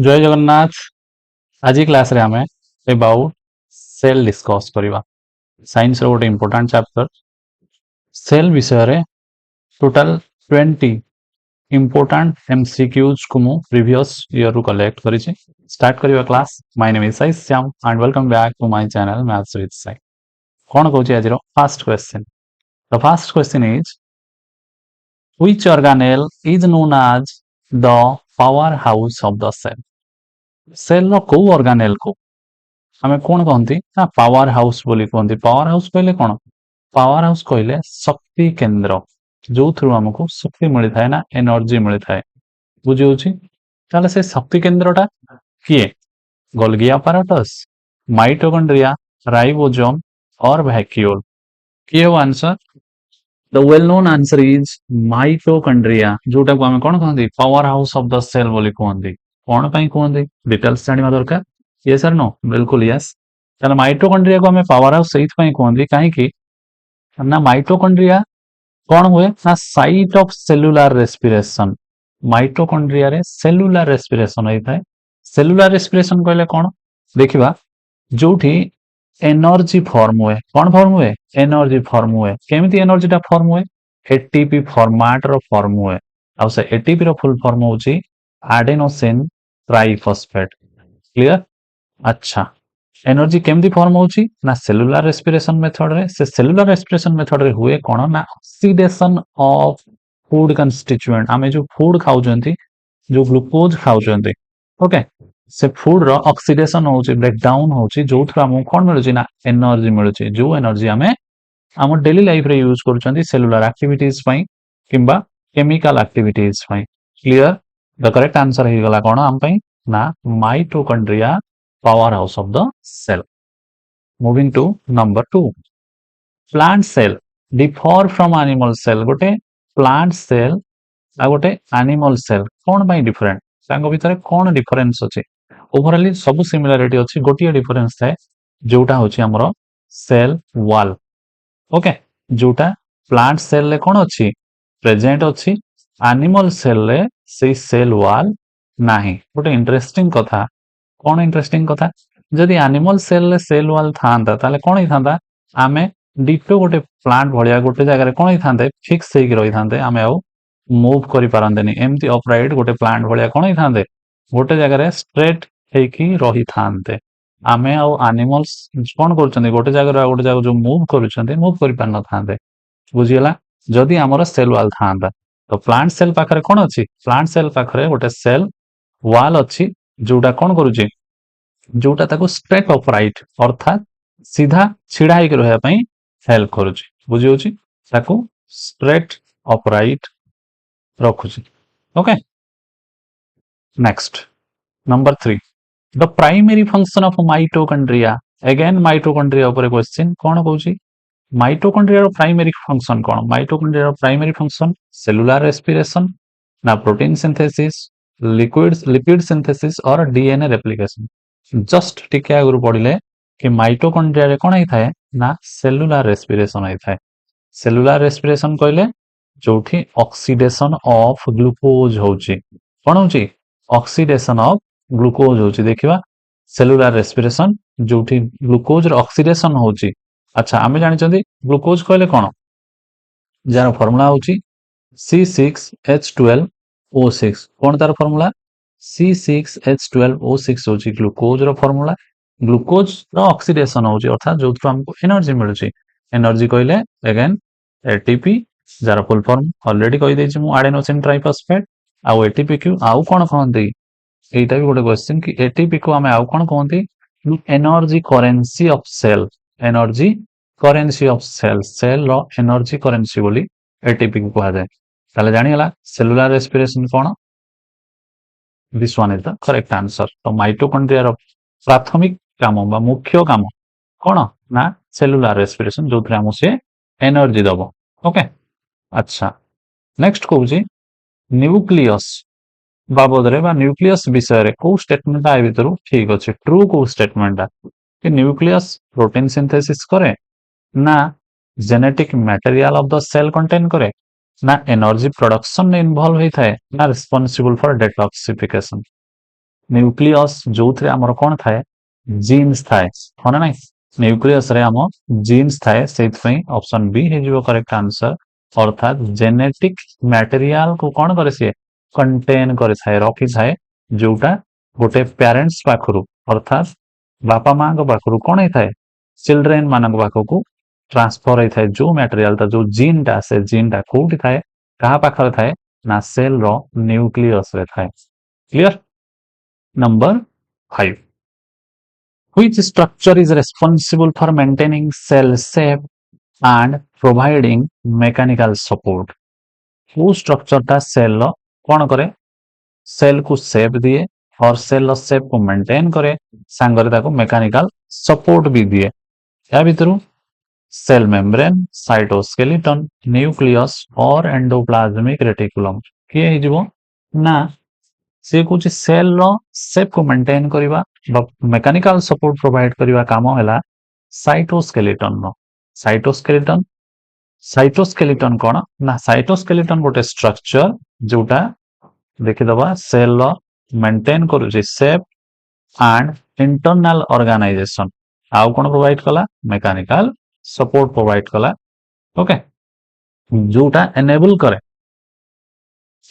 जय जगन्नाथ। आज क्लास रे आमे अबाउट सेल डिस्कस करबा। साइंस रो गोटे इंपोर्टेंट चैप्टर सेल विषय रे टोटल 20 इंपोर्टेंट एमसीक्यूज को मु प्रीवियस ईयर रू कलेक्ट करिछि। स्टार्ट करबा class. My name is Sai Shyam and welcome back to my channel maths with Sai. कोन कहूछि आज रो first question. The first question is which organelle is known as the power house of the cell. Cell रो को organelle को आमे कोन कहंती ना power house बोली कहंती। पावर हाउस कहले कोन? पावर हाउस कहले शक्ति केंद्र जो थ्रू हमको शक्ति मिली थाए ना एनर्जी मिली थाए। बुझी होची? ताले से शक्ति केंद्रटा किए? गोल्गी apparatus, माइटोकॉन्ड्रिया, राइबोसोम और वैक्यूल। किए हो answer? The well known answer is mitochondria जोटा को हमें कोन कहंती power house of the cell बोली कहंती। कोन पई कहंती डिटेल्स जानिबा दरकार। यस और नो? बिल्कुल यस। ताले माइटोकॉन्ड्रिया को हमें पावर हाउस सहित पई कहंती काहे कि ना माइटोकॉन्ड्रिया कौन हुए ना site of cellular respiration. Mitochondria रे सेलुलर रेस्पिरेशन होता है। सेलुलर रेस्पिरेशन कहले कौन देखिबा जोठी एनर्जी फॉर्म हुए। कौन फॉर्म हुए? एनर्जी फॉर्म हुए। केमिति एनर्जीटा फॉर्म हुए? एटीपी फॉर्मेट रो फॉर्म हुए। आ से एटीपी रो फुल फॉर्म होची एडेनोसिन ट्राइफॉस्फेट। क्लियर? अच्छा, एनर्जी केमती फॉर्म होची ना सेलुलर रेस्पिरेशन मेथड रे। से सेलुलर रेस्पिरेशन मेथड रे हुए कोन ना ऑक्सीडेशन ऑफ फूड कंस्टिट्यूएंट। आमे जो फूड खाउचंती जो ग्लूकोज खाउचंती ओके से फूड रो ऑक्सीडेशन होची ब्रेक डाउन होची जो थ्रू हमको कोन मिलुची ना एनर्जी मिलुची। जो एनर्जी हमें हम डेली लाइफ रे यूज करूचंती सेलुलर एक्टिविटीज पई किंबा केमिकल एक्टिविटीज पई। क्लियर? द करेक्ट आंसर हे गला कोन हम पई ना mitochondria power house of the cell. Moving to number 2. Plant cell differ from animal cell. गोटे plant cell आ गोटे animal cell कौन बाई different? तांको भितर कौन difference अछि? ओवरऑली सब सिमिलरिटी अछि, गोटिए difference थाए जोटा होछि हमरो cell wall. ओके जोटा plant cell ले कौन अछि प्रेजेंट अछि, animal cell ले से cell wall नाही। गोटे इंटरेस्टिंग कथा कौन इंटरेस्टिंग कथा जदि एनिमल सेल ले सेल वाल थांता ताले कोन ही थांता आमे डिटो गोटे प्लांट भलिया गोटे जगह रे कोन ही थांते फिक्स हेक रही थांते आमे आउ मूव करि पारंतेनी। एम्ति अपराइट गोटे प्लांट भलिया कोन ही थांते गोटे जगह रे स्ट्रेट हेकी रही थांते। आमे आउ एनिमल्स कोन करचंदी गोटे जगह रे गोटे जगह जो मूव करूचंदी मूव करि पार न थांते। बुझियला? जदि हमर सेल वाल थांता तो प्लांट सेल पाखरे कोन अछि प्लांट सेल पाखरे गोटे सेल वाल अछि जोटा कोन करूची जोटा ताको स्ट्रेट अपराइट अर्थात सीधा छिड़ा हेक रहया पई हेल्प करूची। बुझी होची? ताको स्ट्रेट अपराइट रखुची। Okay next number 3 the primary function of mitochondria. Again mitochondria ऊपर क्वेश्चन कोन कहूची माइटोकॉन्ड्रिया रो प्राइमरी फंक्शन कोन? माइटोकॉन्ड्रिया रो प्राइमरी फंक्शन सेलुलर रेस्पिरेशन ना प्रोटीन सिंथेसिस लिपिड सिंथेसिस और डीएनए रेप्लिकेशन। जस्ट टिके आगु पढ़िले कि माइटोकॉन्ड्रिया रे कोन थाए ना सेलुलर रेस्पिरेशन होई थाए। सेलुलर रेस्पिरेशन कहले जोठी ऑक्सीडेशन ऑफ ग्लूकोज होची। कोन होची? ऑक्सीडेशन ऑफ ग्लूकोज होची। देखिबा सेलुलर रेस्पिरेशन जोठी ग्लूकोज रो ऑक्सीडेशन होची। अच्छा आमे जानि चंदी ग्लूकोज कहले कोन जार फार्मूला होची C6H12O6। कोन तार फार्मूला C6H12O6 होची ग्लूकोज रो फार्मूला। ग्लूकोज रो ऑक्सीडेशन होची अर्थात जो थ्रू हमको एनर्जी मिलुची। एनर्जी कहले again ATP jar full form already कहि देछि मु एडेनोसिन ट्राइफॉस्फेट आ एटीपी क्यू आउ कोन कहंती एटा भी गोटे क्वेश्चन कि एटीपी को हमें आउ कोन कहंती energy currency of cell. Energy currency of cell cell रो एनर्जी करेंसी बोली एटीपी को कहा जाय। ताले जानि हला सेलुलर रेस्पिरेशन कोन? This one is the correct answer. तो माइटोकॉन्ड्रिया रो प्राथमिक काम बा मुख्य काम कोन ना सेलुलर रेस्पिरेशन जो थ्रे हमो से एनर्जी दबो। ओके अच्छा नेक्स्ट कहूची न्यूक्लियस बाबद रे बा न्यूक्लियस विषय रे को स्टेटमेंट आ भीतर ठीक अछि ट्रू को स्टेटमेंट कि न्यूक्लियस प्रोटीन सिंथेसिस करे ना genetic material of the cell contain करे ना एनर्जी प्रोडक्शन में इन्वॉल्व होई थाए ना रिस्पांसिबल फॉर डिटॉक्सिफिकेशन। न्यूक्लियस जो आमर कौन थाए जीन्स थाए हाँ ना नहीं न्यूक्लियस रे आम जीन्स थाए से ऑप्शन बी हो करेक्ट आंसर अर्थात जेनेटिक मटेरियल को कौन करे सी कंटेन करे थाए रखी थाए जोटा गोटे पेरेंट्स पाखरु अर्थात बापा माँ पाखरु कौन होता है चिल्ड्रेन मान पाखक ट्रांसफर होता है जो मटेरियल जो जीन टा से जीन टा कौटी थाए कहा पाखरे थाए ना सेल रो न्यूक्लियस रे थाए clear number 5 which structure is responsible for maintaining cell shape and providing mechanical support वो स्ट्रक्चर टा सेल रो कौन करे सेल को शेप दिए और सेल रो शेप को मेंटेन करे सांगरे ताको मैकेनिकल सपोर्ट भी दिए या भितरु सेल मेम्ब्रेन साइटोस्केलेटन न्यूक्लियस और एंडोप्लाज्मिक रेटिकुलम किए ही जीवो ना से कुछ सेल रो शेप को मेंटेन करबा मैकेनिकल सपोर्ट प्रोवाइड करबा काम होला साइटोस्केलेटन नो साइटोस्केलेटन साइटोस्केलेटन कोन ना साइटोस्केलेटन गोटे स्ट्रक्चर जोटा देखिदबा सेल रो मेंटेन करूची शेप एंड इंटरनल ऑर्गेनाइजेशन आउ कोन प्रोवाइड कला मैकेनिकल सपोर्ट प्रोवाइड कला ओके जोटा एनेबल करे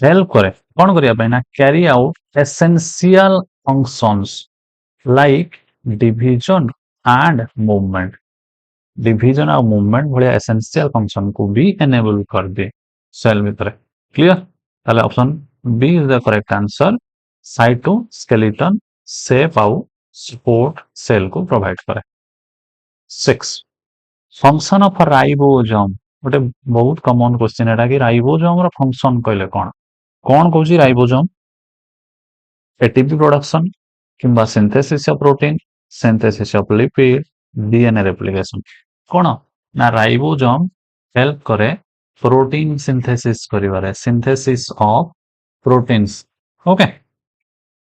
हेल्प करे कौन करिया ना carry out essential functions like division and movement division और मूवमेंट भाया एसेंशियल फंक्शन को भी एनेबल कर दे सेल भीतर क्लियर ताले option B is the correct answer cytoskeleton shape आउ सपोर्ट सेल को प्रोवाइड करे 6 फंक्शन ऑफ राइबोसोम गोटे बहुत कॉमन क्वेश्चन एटा कि राइबोसोम रो फंक्शन कहले कोन कौन कौची राइबोसोम एटीपी प्रोडक्शन किंबा synthesis of protein synthesis of lipid DNA replication कौन ना राइबोसोम हेल्प करे प्रोटीन सिंथेसिस करिवारे सिंथेसिस ऑफ प्रोटीन्स ओके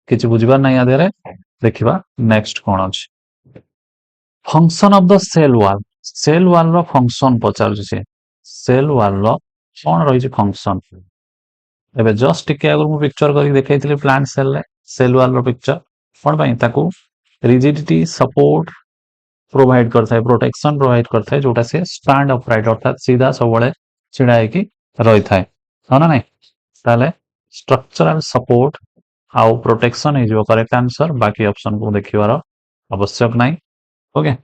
किछि बुझिबार नै आदेरे देखिबा नेक्स्ट कोन अछि function of the cell wall रो फंक्शन पचार छै सेल वॉल रो कोन रहि छै फंक्शन एबे जस्ट टिके अगर मु पिक्चर करी देखैथिले प्लांट सेल रे सेल वॉल रो पिक्चर कोन पई ताकू रिजिडिटी सपोर्ट प्रोवाइड करता है प्रोटेक्शन प्रोवाइड करता है जोटा से स्टैंड अपराइट अर्थात सीधा सब बळे छिडा हेकी रही थाए ना नहीं ताले स्ट्रक्चरल सपोर्ट आउ प्रोटेक्शन हे जो करेक्ट आंसर बाकी ऑप्शन को देखिवार आवश्यक नहीं ओके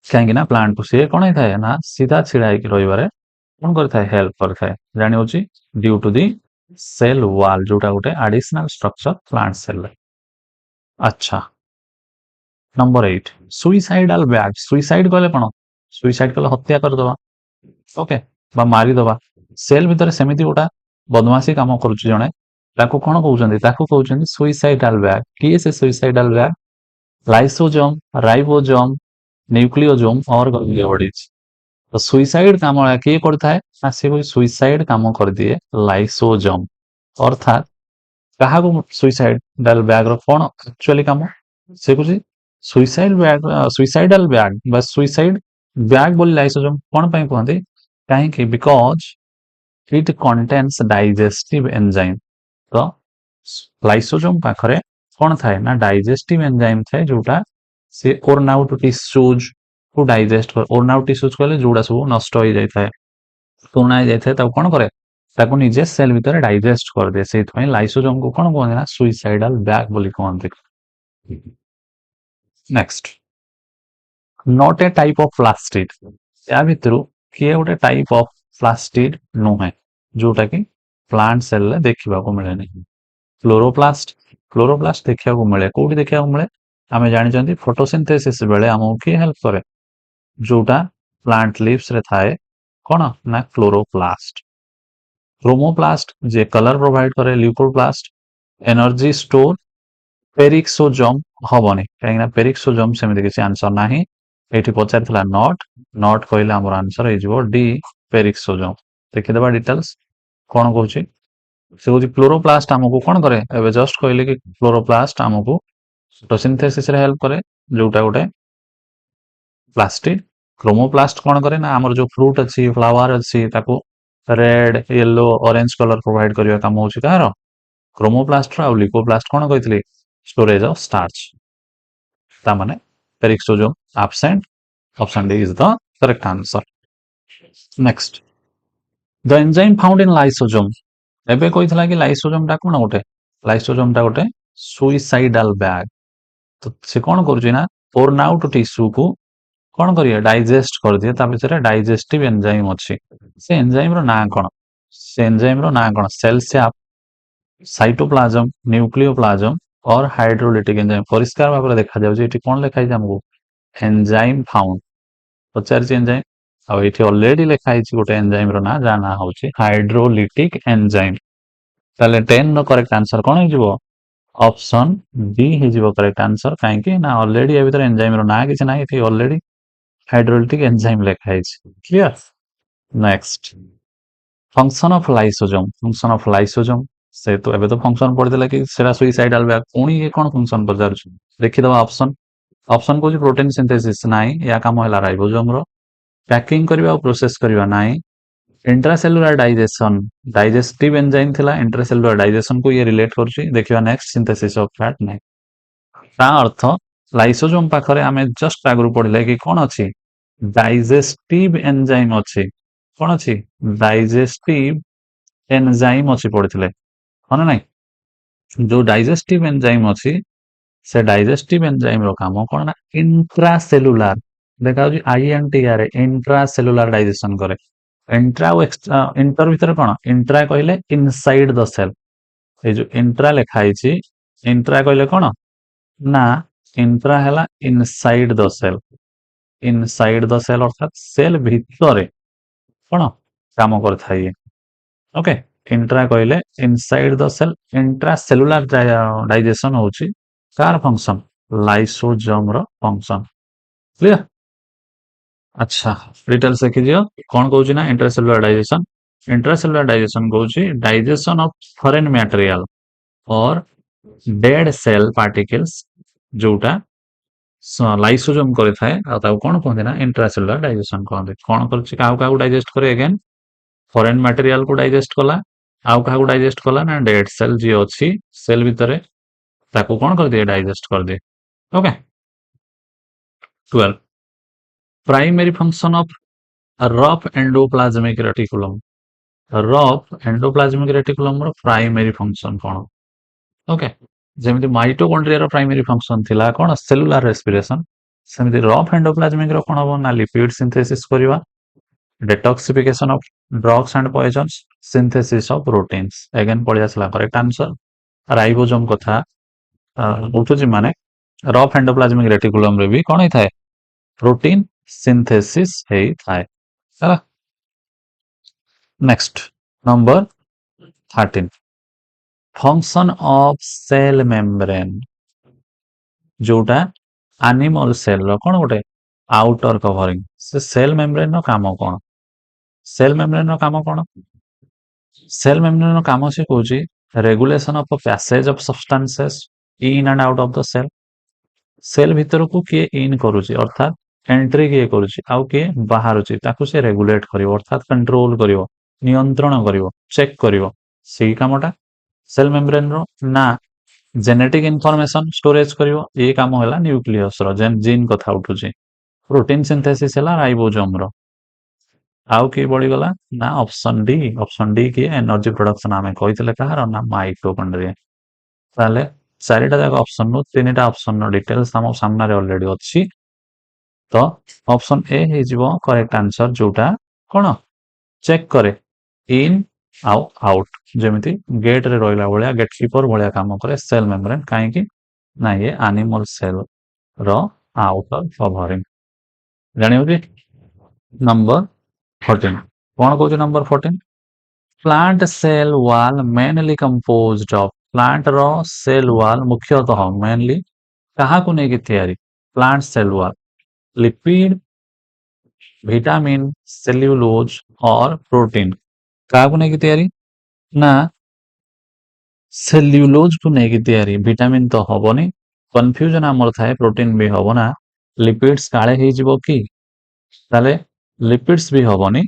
कहीं ना प्लांट को सी कौन होता है ना सीधा छिड़ा हेकी रहिबारे कौन करता है हेल्प करता है जानि होची due to the cell wall जोटा गोटे एडिशनल स्ट्रक्चर प्लांट सेल अच्छा नंबर 8 सुइसाइडल बैग सुइसाइड कहले कोन सुइसाइड कहले हत्या कर दबा ओके बा मारी दबा सेल भीतर सेमिति गोटा बदमाशी काम करूची जणे ताको कोन कहउचंदी ताको कहउचंदी सुइसाइडल बैग की से suicidal bag lysosome ribosome nucleosome और गल्गियोडिज तो सुइसाइड काम वाला के करता है ना से कोई सुइसाइड काम कर दिए लाइसोसोम अर्थात कहा को सुइसाइडल बैग रो कोन एक्चुअली काम से कुछ सुइसाइडल बैग बस सुइसाइड बैग बोली लाइसोसोम कोन पई कहंती काहे कि because it contains digestive enzyme तो लाइसोसोम पाखरे कोन थाए ना डाइजेस्टिव एंजाइम थाए जोटा से ओरनाउट टिश्यूज को डाइजेस्ट कर ओरनाउट टिश्यूज कहले जोड़ा सब नष्ट हो जाय थाए पुराना हो जाय थाए त कोन करे ताको निजे सेल भीतर डाइजेस्ट कर दे सेथ पई लाइसोसोम को कोन कहंती ना सुइसाइडल बैग बोली कहंती next not a type of plastid या भितरु किए गोटे टाइप ऑफ प्लास्टिड नुहे जोटा कि प्लांट सेल रे देखिबा को मिले नहीं क्लोरोप्लास्ट देखिबा को मिले कोठी देखिबा को मिले आमे जानि जंती फोटोसिंथेसिस बेले हमो की हेल्प करे जोटा प्लांट लीव्स रे थाए कोन ना क्लोरोप्लास्ट क्रोमोप्लास्ट जे कलर प्रोवाइड करे ल्यूकोप्लास्ट एनर्जी स्टोर पेरिक्सोजोम हबनी कहीं पेरिक्सोजोम सेमि किसी आंसर नाही एठी पचारथिला नॉट कहले हमर आंसर हे जिवो डी पेरिक्सोजोम देखिदबा डिटेल्स कोन कहूची से कहूची क्लोरोप्लास्ट हमको कोन करे एबे जस्ट कहले कि क्लोरोप्लास्ट हमको फोटोसिंथेसिस रे हेल्प करे जोटा गोटे प्लास्टिड क्रोमोप्लास्ट कोन करे ना हमर जो फ्रूट अछि फ्लावर अछि ताको red yellow orange colour provide करिया काम होची कार क्रोमोप्लास्ट आ ल्यूकोप्लास्ट कोन कहितली storage of starch. ତା ମାନେ peroxisome absent. Option D is the correct answer. Next, the enzyme found in lysosome. ଏବେ କହିଥିଲା କି ଲାଇସୋଜୋମ ଟା କଣ ଗୋଟେ? ଲାଇସୋଜୋମ ଟା ଗୋଟେ ସୁଇସାଇଡାଲ ବ୍ୟାଗ। ତ ସେ କଣ କରୁଛି ନା torn out tissue କୁ କଣ କରିବେ ଡାଇଜେଷ୍ଟ କରିଦିଏ ତା ଭିତରେ ଡାଇଜେଷ୍ଟିଭ ଏନଜାଇମ ଅଛି। ସେ ଏନଜାଇମ ର ନାଁ କଣ? ସେ ଏନଜାଇମ ର ନାଁ କଣ? Cell sap, cytoplasm, nucleoplasm or hydrolytic enzyme. ପରିଷ୍କାର ଭାବରେ ଦେଖାଯାଉଛି ଏଠି କଣ ଲେଖା ହେଇଛି ଆମକୁ? Enzyme found. ପଚାରିଛି ଏନଜାଇମ ଆଉ ଏଠି ଅଲରେଡି ଲେଖା ହେଇଛି ଗୋଟେ ଏନଜାଇମ ର ନାଁ ଯାହା ନାଁ ହଉଛି ହାଇଡ୍ରୋଲିଟିକ ଏନଜାଇମ। ତାହେଲେ 10 ର କରେକ୍ଟ ଆନ୍ସର କଣ ହେଇଯିବ? ଅପସନ ଡି ହେଇଯିବ କରେକ୍ଟ ଆନ୍ସର। କାହିଁକି ନା ଅଲରେଡି ଏ ଭିତରେ ଏନଜାଇମ ର ନାଁ କିଛି ନାହିଁ, ଏଠି ଅଲରେଡି ହାଇଡ୍ରୋଲିଟିକ ଏନଜାଇମ ଲେଖା ହେଇଛି। Clear? Next, function of lysosome. Function of lysosome ସେ ତ ଏବେ ତ ଫଙ୍କସନ ପଢିଦେଲା କି ସେଟା ସୁଇସାଇଡାଲ ବ୍ୟାଗ, ପୁଣି ଇଏ କଣ ଫଙ୍କସନ ପଚାରୁଛୁ? ଦେଖିଦବା ଅପସନ। ଅପସନ କହୁଛି ପ୍ରୋଟିନ ସିନ୍ଥେସିସ୍, ନାହିଁ। ୟା କାମ ହେଲା ରାଇବୋଜୋମ ର। ପ୍ୟାକିଂ କରିବା ଆଉ ପ୍ରୋସେସ କରିବା, ନାହିଁ। इंट्रासेलुलर डाइजेशन, डाइजेस्टिव एंजाइम थिला, इंट्रासेलुलर डाइजेशन को ये रिलेट करूची। देखिबा नेक्स्ट सिंथेसिस ऑफ फैट, नाही। ता अर्थ लाइसोजोम पाखरे आमे जस्ट आगरु पढिले कि कोन अछि? डाइजेस्टिव एंजाइम अछि। कोन अछि? डाइजेस्टिव एंजाइम अछि पढिथिले, हन नाही? जो डाइजेस्टिव एंजाइम अछि से डाइजेस्टिव एंजाइम रो काम कोन ना इंट्रासेलुलर, देखा होची आईएनटीआर, इंट्रासेलुलर डाइजेशन करे। इंट्रा और एक्सट्रा, इंटर भीतर कौन? इंट्रा कहले इनसाइड द सेल। ये जो इंट्रा लिखा है, इंट्रा कहले कौन ना? इंट्रा है inside the cell. Inside the cell अर्थात सेल भितर कौन काम करता है। ओके, इंट्रा कहले inside the cell. Intra cellular digestion होची कार फंक्शन? लाइसोजोम रो फंक्शन। क्लियर? अच्छा, डिटेल्स देखि दियो। कौन कहूची ना इंट्रासेलुलर डाइजेशन? इंट्रासेलुलर डाइजेशन कहूची डाइजेशन ऑफ फॉरेन मटेरियल और डेड सेल पार्टिकल्स जोटा लाइसोजोम करे थाए आ ताऊ कोन कहंदे ना इंट्रासेलुलर डाइजेशन कहंदे। कोन करची काउ काउ डाइजेस्ट करे? अगेन फॉरेन मटेरियल को डाइजेस्ट कला, आउ काउ डाइजेस्ट कला ना डेड सेल जी अछि सेल भितरे ताको कोन कर दिए? डाइजेस्ट कर दिए। Okay, 12, primary function of rough endoplasmic reticulum. Rough endoplasmic reticulum रो प्राइमरी फंक्शन कोन? ओके, जेमिति माइटोकॉन्ड्रिया रो प्राइमरी फंक्शन थिला कोन? Cellular respiration. सेमिति रफ एंडोप्लाज्मिक रो कोन हो ना? लिपिड सिंथेसिस करिवा, detoxification of drugs and poisons, synthesis of proteins. Again पढ़ि आसला करेक्ट आंसर। राइबोसोम कथा उठुची माने रफ एंडोप्लाज्मिक रेटिकुलम रे भी कोन हे थाए? प्रोटीन सिंथेसिस हे थाए। हला, next number 13, function of cell membrane. जोटा एनिमल सेल रो कोन गोटे आउटर कवरिंग, से सेल मेम्ब्रेन रो काम कोन? सेल मेम्ब्रेन रो काम कोन? सेल मेम्ब्रेन रो काम से कहूची regulation of passage of substances in and out of the cell. Cell भितर को किए इन करूची अर्थात एंट्री किए करूची आउ किए बाहरुची, ताकू से रेगुलेट करिवो अर्थात कंट्रोल करिवो, नियंत्रण करिवो, चेक करिवो। सेही कामटा सेल मेम्ब्रेन रो ना। जेनेटिक इनफॉरमेशन स्टोरेज करिवो, ये काम होला न्यूक्लियस रो, जेन जीन कथा उठुची। प्रोटीन सिंथेसिस ହେଲା राइबोसोम रो। आउ की बड़ी गला ना ऑप्शन डी। ऑप्शन डी की एनर्जी प्रोडक्शन आमे कहितले कहार ना? माइटोकॉन्ड्रिया। ताले चारिटा जाक ऑप्शन नो तीनटा ऑप्शन नो डिटेल्स हम सामने रे ऑलरेडी अछि। तो ऑप्शन ए हे जीवो करेक्ट आंसर, जोटा कोन चेक करे इन आउ आउट, जेमिति गेट रे रोइला भलिया गेट कीपर भलिया काम करे सेल मेम्ब्रेन। काहे कि ना ये एनिमल सेल रो आउटर कवरिंग। जानियो कि नंबर 14 कौन कहूँ? Number 14, plant cell wall mainly composed of. Plant रो सेल वाल मुख्यतः मेनली कहा को नेकी तैयारी? Plant cell wall lipid, vitamin, cellulose और प्रोटीन कहा को नेकी तैयारी? ना सेल्यूलोज को नेकी तैयारी। विटामिन तो हबनी, कंफ्यूजन आमर थाए प्रोटीन भी हबो ना। लिपिड्स काळे हे जिवो की? ताले लिपिड्स भी हबनी,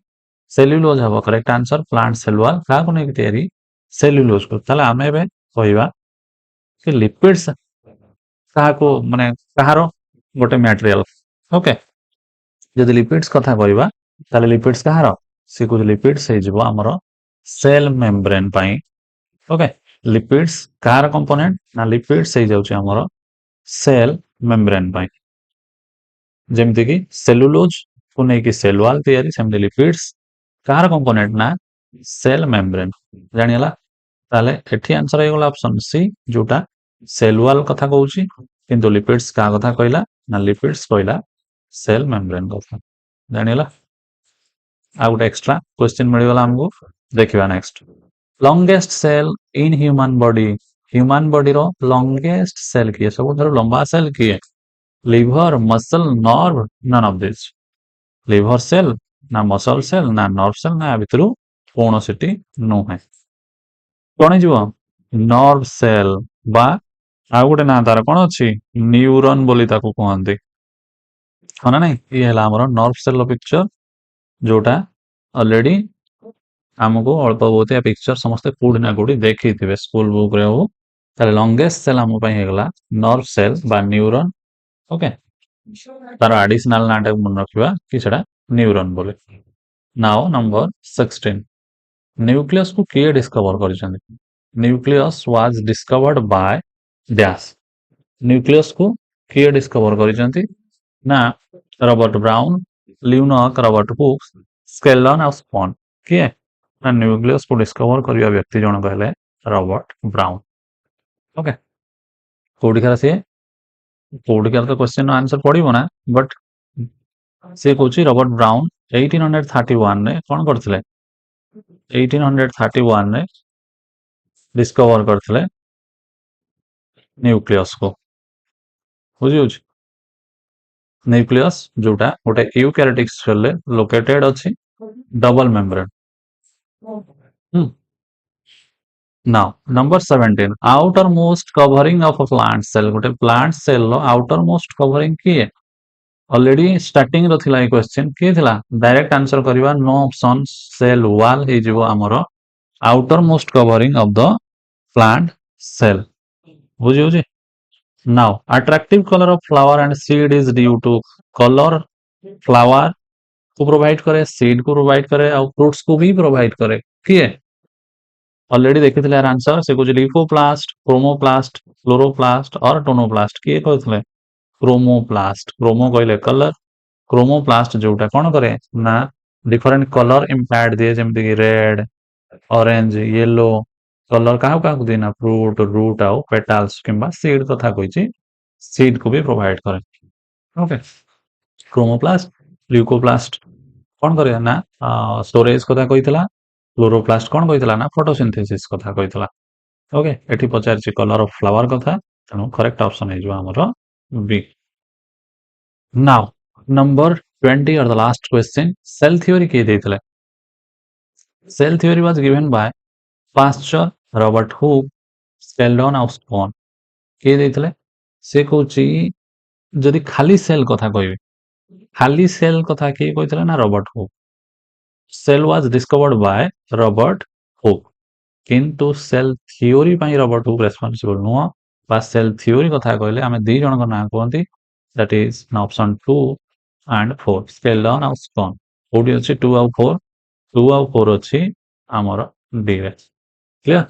सेल्यूलोज हबो। Correct answer plant cell wall कहा को नेकी तैयारी? सेल्यूलोज को। ताले आमे बे कहिबा कि लिपिड्स କାହାକୁ ମାନେ କାହାର ଗୋଟେ ମ୍ୟାଟେରିଆଲ ଓକେ ଯଦି ଲିପିଡ୍ସ କଥା କହିବା ତାହେଲେ ଲିପିଡ୍ସ କାହାର ସେ କହୁଛି ଲିପିଡ୍ସ ହେଇଯିବ ଆମର ସେଲ ମେମ୍ବ୍ରେନ ପାଇଁ ଓକେ लिपिड्स कार कंपोनेंट ना लिपिड्स हो जाउची हमरो सेल मेम्ब्रेन पाई जेमति कि सेलुलोज को नै कि सेल वॉल तयारी सेमति लिपिड्स कार कंपोनेंट ना सेल मेम्ब्रेन जानिला ताले एठी आंसर हे गला ऑप्शन सी जोटा सेल वॉल कथा कहूची किंतु लिपिड्स का कथा कहला ना लिपिड्स कहला सेल मेम्ब्रेन कथा जानिला आ गोटे एक्स्ट्रा क्वेश्चन मिल गला हमको देखिबा next longest cell in human body रो लॉन्गेस्ट सेल किए सब लंबा सेल किए liver muscle nerve none of this liver cell ना मसल सेल ना नर्व सेल ना भितर कौन सी नुहे कौन जीव नर्व सेल बा आ गोटे ना तार कौन अच्छी न्यूरॉन बोली ताको कहते हाँ ना नहीं ये है नर्व सेल पिक्चर जोटा ऑलरेडी आमको अल्प बहुत या पिक्चर समस्त कोडी ना कोडी देखि थिबे स्कूल बुक रे हो ताले लॉन्गेस्ट सेल हम पई हेगला नर्व सेल बा न्यूरॉन ओके तार एडिशनल नाटा मन रखिबा कि सेटा न्यूरॉन बोले नाउ नंबर 16 न्यूक्लियस को किए डिस्कवर करिसंदी nucleus was discovered by dash nucleus को किए डिस्कवर करिसंदी ना Robert Brown Leonard Robert Hooke Schleiden और स्पॉन किए ना न्यूक्लियस को डिस्कवर करिया व्यक्ति जण कहले रॉबर्ट ब्राउन ओके कोडिकार से कोडिकार तो क्वेश्चन आंसर पड़िबो ना बट से कहूची रॉबर्ट ब्राउन 1831 ने कौन करथिले 1831 ने डिस्कवर करथिले न्यूक्लियस को बुझी होची न्यूक्लियस जोटा गोटे यूकैरियोटिक सेल लोकेटेड अछि double membrane Now, number 17. Outermost covering of a plant cell. गोटे plant cell लो outermost covering किए ऑलरेडी स्टार्टिंग रो थिला ए क्वेश्चन के थिला डायरेक्ट आंसर करबा नो ऑप्शन सेल वॉल हे जिवो हमरो outermost covering of the plant cell बुझी होजी now attractive color of flower and seed is due to color flower को provide करे सीड को प्रोवाइड करे और फ्रूट्स को भी प्रोवाइड करे किए ऑलरेडी देखि थिले आंसर से कुछ लिपोप्लास्ट क्रोमोप्लास्ट फ्लोरोप्लास्ट और टोनोप्लास्ट किए कहथले क्रोमोप्लास्ट क्रोमो कहले कलर क्रोमोप्लास्ट जोटा कोन करे ना डिफरेंट कलर इम्पैक्ट दिए जेमति कि रेड ऑरेंज येलो कलर काहा काहा देना फ्रूट रूट आउ पेटल्स किंबा सीड कथा कहिछि सीड को भी प्रोवाइड करे ओके क्रोमोप्लास्ट ल्यूकोप्लास्ट कोन करे ना स्टोरेज कथा कहितला क्लोरोप्लास्ट कौन कही ना फोटोसिंथेसिस कथा कही ओके एठी पचार कलर ऑफ फ्लावर कथा तेणु करेक्ट ऑप्शन है हमर बी नाउ नंबर 20 और the last question cell theory के देथिले cell theory was given by Pasteur Robert Hooke Schleiden और स्पॉन के देथिले से कहूची जदि खाली सेल कथा कहबे खाली सेल कथा के कहितले ना Robert Hooke cell was discovered by Robert Hooke किंतु सेल थ्योरी पाई रॉबर्ट हुक रेस्पोंसिबल नुह बा सेल थ्योरी कथा कहले आमे दी जन को ना कहंती दैट इज ऑप्शन 2 एंड 4 स्केलडन और स्पॉन ओडी अछि 2 और 4 2 और 4 अछि हमर डी रे क्लियर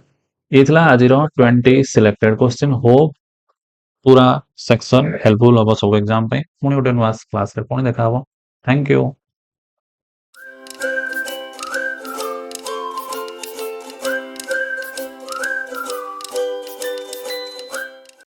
इथला आजिरो 20 सिलेक्टेड क्वेश्चन होप पूरा सेक्शन हेल्पफुल हो सब एग्जाम पे पुणी गोटे नुआ क्लास रे पुणी देखा हो थैंक यू